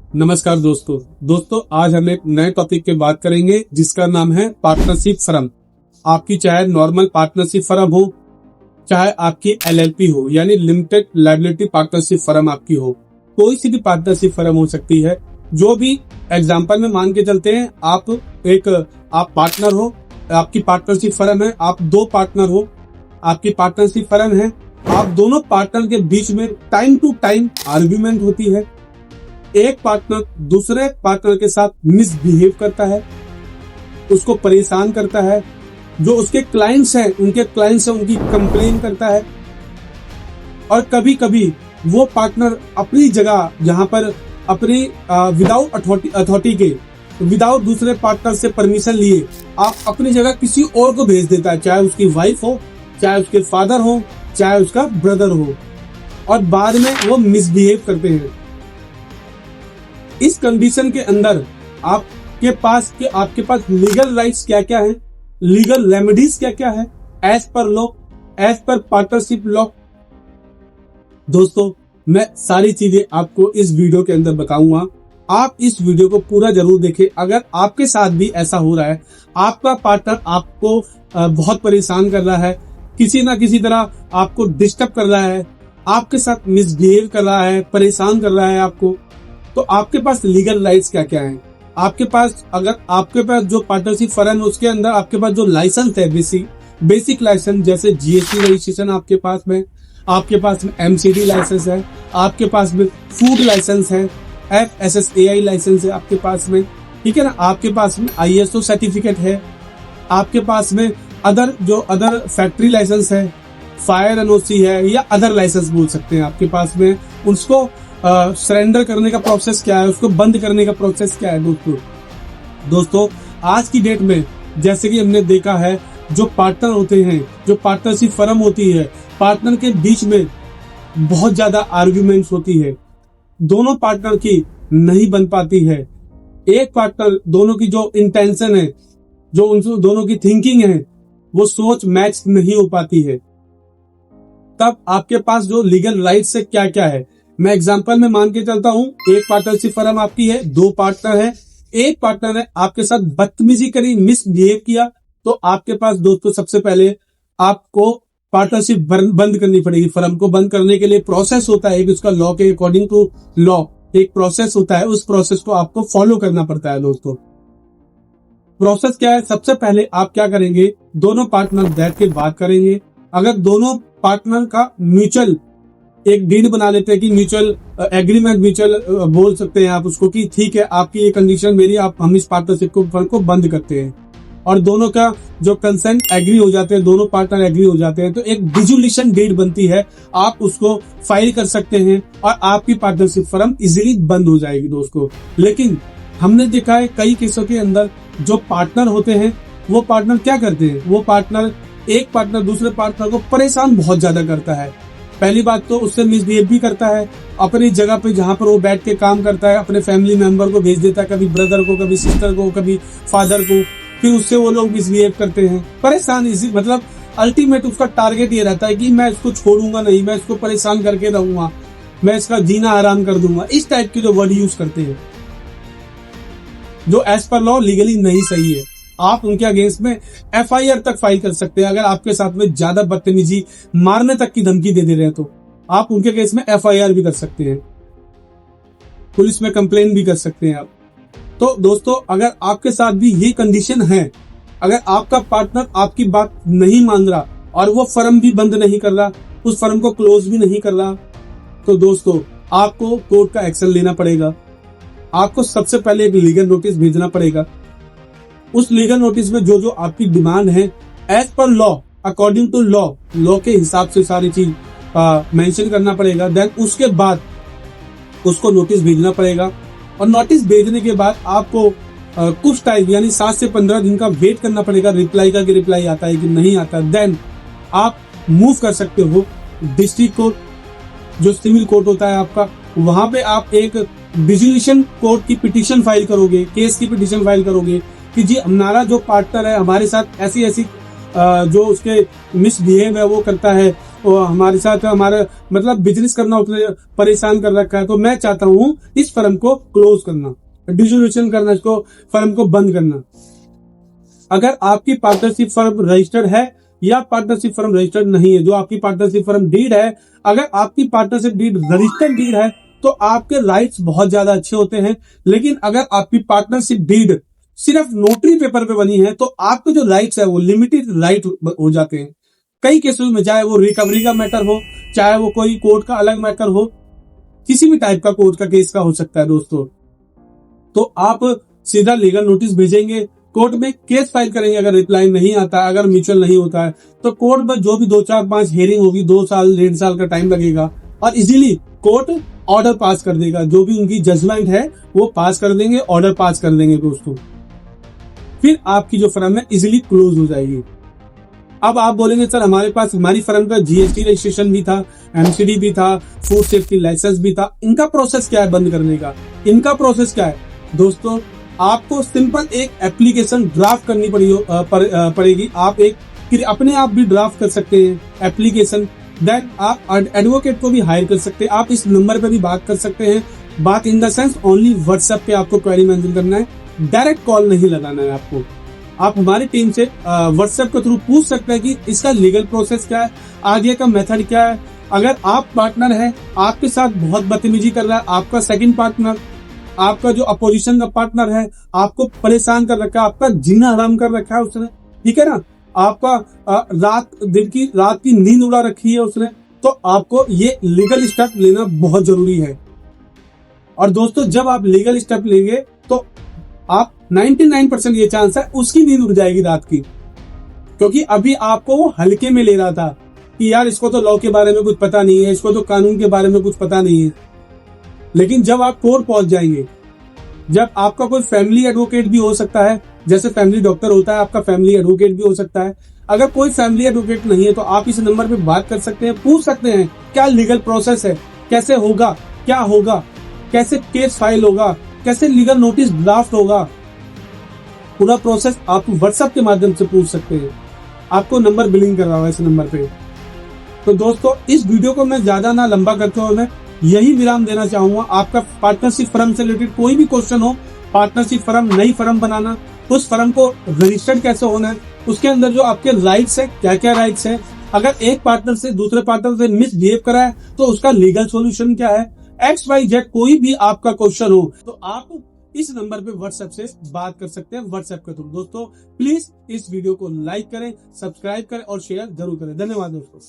नमस्कार दोस्तों आज हम एक नए टॉपिक पे बात करेंगे जिसका नाम है पार्टनरशिप फर्म। आपकी चाहे नॉर्मल पार्टनरशिप फर्म हो, चाहे आपकी एलएलपी हो यानी लिमिटेड लायबिलिटी पार्टनरशिप फर्म आपकी हो, कोई सी भी पार्टनरशिप फर्म हो सकती है। जो भी एग्जांपल में मान के चलते हैं, आप पार्टनर हो, आपकी पार्टनरशिप फर्म है, आप दो पार्टनर हो, आपकी पार्टनरशिप फर्म है, आप दोनों पार्टनर के बीच में टाइम टू टाइम आर्ग्यूमेंट होती है। एक पार्टनर दूसरे पार्टनर के साथ मिसबिहेव करता है, उसको परेशान करता है, जो उसके क्लाइंट्स हैं उनकी कंप्लेन करता है। और कभी कभी वो पार्टनर अपनी जगह जहां पर अपनी विदाउट अथॉरिटी के, विदाउट दूसरे पार्टनर से परमिशन लिए आप अपनी जगह किसी और को भेज देता है, चाहे उसकी वाइफ हो, चाहे उसके फादर हो, चाहे उसका ब्रदर हो, और बाद में वो मिसबिहेव करते हैं। इस कंडीशन के अंदर आपके पास लीगल राइट्स क्या क्या है, लीगल रेमेडीज क्या क्या है as per law, as per partnership law. दोस्तों, मैं सारी चीजें आपको इस वीडियो के अंदर बताऊंगा। आप इस वीडियो को पूरा जरूर देखें। अगर आपके साथ भी ऐसा हो रहा है, आपका पार्टनर आपको बहुत परेशान कर रहा है, किसी ना किसी तरह आपको डिस्टर्ब कर रहा है, आपके साथ मिसबिहेव कर रहा है, परेशान कर रहा है आपको, तो आपके पास लीगल राइट्स क्या क्या है। आपके पास जो पार्टनरशिप फर्म है उसके अंदर आपके पास जो लाइसेंस है, बेसिक लाइसेंस, जैसे जीएसटी रजिस्ट्रेशन आपके पास में एमसीडी लाइसेंस है, आपके पास में फूड लाइसेंस है, FSSAI लाइसेंस है आपके पास में, ठीक है ना। आपके पास में ISO सर्टिफिकेट है, आपके पास में अदर फैक्ट्री लाइसेंस है, फायर एनओसी है, या अदर लाइसेंस बोल सकते हैं आपके पास में। उसको सरेंडर करने का प्रोसेस क्या है, उसको बंद करने का प्रोसेस क्या है। दोस्तों आज की डेट में जैसे कि हमने देखा है, जो पार्टनर होते हैं, जो पार्टनरशिप फर्म होती है, पार्टनर के बीच में बहुत ज्यादा आर्ग्यूमेंट्स होती है, दोनों पार्टनर की नहीं बन पाती है। एक पार्टनर, दोनों की जो इंटेंशन है, जो उन दोनों की थिंकिंग है, वो सोच मैच नहीं हो पाती है। तब आपके पास जो लीगल राइट्स है क्या क्या है, मैं एग्जांपल में मान के चलता हूं। एक पार्टनरशिप फर्म आपकी है, दो पार्टनर है, एक पार्टनर ने आपके साथ बदतमीजी करी, मिसबिहेव किया, तो आपके पास दोस्तों सबसे पहले आपको पार्टनरशिप बंद करनी पड़ेगी। फर्म को बंद करने के लिए प्रोसेस होता है, उसका लॉ के अकॉर्डिंग टू लॉ एक प्रोसेस होता है, उस प्रोसेस को आपको फॉलो करना पड़ता है। दोस्तों प्रोसेस क्या है, सबसे पहले आप क्या करेंगे, दोनों पार्टनर बैठ के बात करेंगे। अगर दोनों पार्टनर का म्यूचुअल एक डील बना लेते हैं कि म्यूचुअल एग्रीमेंट, म्यूचुअल बोल सकते हैं आप उसको कि ठीक है, आपकी ये कंडीशन मेरी, हम इस पार्टनरशिप को बंद करते हैं, और दोनों का जो कंसेंट एग्री हो जाते हैं, दोनों पार्टनर एग्री हो जाते हैं, तो एक डिसोल्यूशन डीड बनती है। आप उसको फाइल कर सकते हैं और आपकी पार्टनरशिप फर्म इजीली बंद हो जाएगी। दोस्तों लेकिन हमने देखा है कई केसों के अंदर जो पार्टनर होते हैं, वो पार्टनर क्या करते हैं, एक पार्टनर दूसरे पार्टनर को परेशान बहुत ज्यादा करता है। पहली बात तो उससे मिसबिहेव भी करता है, अपनी जगह पे जहां पर वो बैठ के काम करता है अपने फैमिली मेंबर को भेज देता है, कभी ब्रदर को, कभी सिस्टर को, कभी फादर को, फिर उससे वो लोग मिसबिहेव करते हैं, परेशान। इसी मतलब अल्टीमेट उसका टारगेट ये रहता है कि मैं इसको छोड़ूंगा नहीं, मैं इसको परेशान करके रहूंगा, मैं इसका जीना आराम कर दूंगा। इस टाइप के जो वर्ड यूज करते हैं, जो एज पर लॉ लीगली नहीं सही है। आप उनके अगेंस्ट में FIR तक फाइल कर सकते हैं। अगर आपके साथ में ज्यादा बदतमीजी, मारने तक की धमकी दे रहे हैं, तो आप उनके केस में FIR भी कर सकते हैं, पुलिस में कंप्लेन भी कर सकते हैं आप। तो दोस्तों अगर आपके साथ भी ये कंडीशन है, अगर आपका पार्टनर आपकी बात नहीं मान रहा और वो फर्म भी बंद नहीं कर रहा, उस फर्म को क्लोज भी नहीं कर रहा, तो दोस्तों आपको कोर्ट का एक्शन लेना पड़ेगा। आपको सबसे पहले एक लीगल नोटिस भेजना पड़ेगा। उस लीगल नोटिस में जो आपकी डिमांड है, as per law, according to law के हिसाब से सारी चीज मेंशन करना पड़ेगा। देन उसके बाद उसको नोटिस भेजना पड़ेगा, और नोटिस भेजने के बाद आपको कुछ टाइम यानी 7 से 15 दिन का वेट करना पड़ेगा रिप्लाई का, कि रिप्लाई आता है कि नहीं आता। देन आप मूव कर सकते हो डिस्ट्रिक्ट कोर्ट, जो सिविल कोर्ट होता है आपका, वहां पे आप एक डिसोल्यूशन कोर्ट की पिटीशन फाइल करोगे, केस की पिटीशन फाइल करोगे कि जी हमारा जो पार्टनर है हमारे साथ ऐसी जो उसके मिसबिहेव है वो करता है, हमारे साथ हमारा मतलब बिजनेस करना उसने परेशान कर रखा है। तो मैं चाहता हूँ इस फर्म को क्लोज करना, डिसोल्यूशन करना, इसको फर्म को बंद करना। अगर आपकी पार्टनरशिप फर्म रजिस्टर्ड है या पार्टनरशिप फर्म रजिस्टर्ड नहीं है, जो आपकी पार्टनरशिप फर्म डीड है, अगर आपकी पार्टनरशिप डीड रजिस्टर्ड डीड है तो आपके राइट्स बहुत ज्यादा अच्छे होते हैं। लेकिन अगर आपकी पार्टनरशिप डीड सिर्फ नोटरी पेपर पे बनी है तो आपके जो राइट्स है वो लिमिटेड राइट हो जाते हैं। कई केसेस में, चाहे वो रिकवरी का मैटर हो, चाहे वो कोई कोर्ट का अलग मैटर हो, किसी भी टाइप का कोर्ट का केस का हो सकता है दोस्तों, तो आप सीधा लीगल नोटिस भेजेंगे, कोर्ट में केस फाइल करेंगे। अगर रिप्लाई नहीं आता, अगर म्यूचुअल नहीं होता है, तो कोर्ट में जो भी 2-4-5 हियरिंग होगी, 2 साल 1.5 साल का टाइम लगेगा और इजीली कोर्ट ऑर्डर पास कर देगा। जो भी उनकी जजमेंट है वो पास कर देंगे, ऑर्डर पास कर देंगे दोस्तों। फिर आपकी जो फर्म है इजीली क्लोज हो जाएगी। अब आप बोलेंगे सर हमारे पास हमारी फर्म का जीएसटी रजिस्ट्रेशन भी था, एमसीडी भी था, फूड सेफ्टी लाइसेंस भी था, इनका प्रोसेस क्या है बंद करने का? इनका प्रोसेस क्या है दोस्तों? आपको सिंपल एक एप्लीकेशन ड्राफ्ट करनी पड़ेगी। आप एक अपने आप भी ड्राफ्ट कर सकते हैं एप्लीकेशन। देन आप एडवोकेट को भी हायर कर सकते हैं। आप इस नंबर पे भी बात कर सकते हैं। बात in the sense only WhatsApp पे आपको क्वेरी मेंशन करना है, डायरेक्ट कॉल नहीं लगाना है आपको। आप हमारी टीम से व्हाट्सएप के थ्रू पूछ सकते हैं कि इसका लीगल प्रोसेस क्या है, आगे का मेथड क्या है। अगर आप पार्टनर है, आपके साथ बहुत बदतमीजी कर रहा है, आपका सेकंड पार्टनर, आपका जो अपोजिशन का पार्टनर है, आपको परेशान कर रखा है, आपका जीना हराम कर रखा है उसने, ठीक है ना, आपका रात की नींद उड़ा रखी है उसने, तो आपको ये लीगल स्टेप लेना बहुत जरूरी है। और दोस्तों जब आप लीगल स्टेप लेंगे तो आप 99% ये चांस है उसकी नींद उड़ जाएगी रात की, क्योंकि अभी आपको वो हल्के में ले रहा था कि यार इसको तो लॉ के बारे में कुछ पता नहीं है, इसको तो कानून के बारे में कुछ पता नहीं है। लेकिन जब आप कोर्ट पहुंच जाएंगे, जब आपका कोई फैमिली एडवोकेट भी हो सकता है, जैसे फैमिली डॉक्टर होता है, आपका फैमिली एडवोकेट भी हो सकता है। अगर कोई फैमिली एडवोकेट नहीं है तो आप इस नंबर पे बात कर सकते हैं, पूछ सकते हैं क्या लीगल प्रोसेस है, कैसे होगा, क्या होगा, कैसे केस फाइल होगा, कैसे लीगल नोटिस ड्राफ्ट होगा। पूरा प्रोसेस आप व्हाट्सएप के माध्यम से पूछ सकते हैं। आपको नंबर बिलिंग कर रहा है इस नंबर पे। तो दोस्तों इस वीडियो को मैं ज्यादा ना लंबा करते हुए मैं यही विराम देना चाहूंगा। आपका पार्टनरशिप फर्म से रिलेटेड कोई भी क्वेश्चन हो, पार्टनरशिप फर्म, नई फर्म बनाना, उस फर्म को रजिस्टर्ड कैसे होना है, उसके अंदर जो आपके राइट्स है, क्या क्या राइट्स है, अगर एक पार्टनर से दूसरे पार्टनर से मिसबिहेव करा है तो उसका लीगल सॉल्यूशन क्या है, XYZ कोई भी आपका क्वेश्चन हो तो आप इस नंबर पे व्हाट्सएप से बात कर सकते हैं, व्हाट्सएप के थ्रू। दोस्तों प्लीज इस वीडियो को लाइक करें, सब्सक्राइब करें और शेयर जरूर करें। धन्यवाद दोस्तों।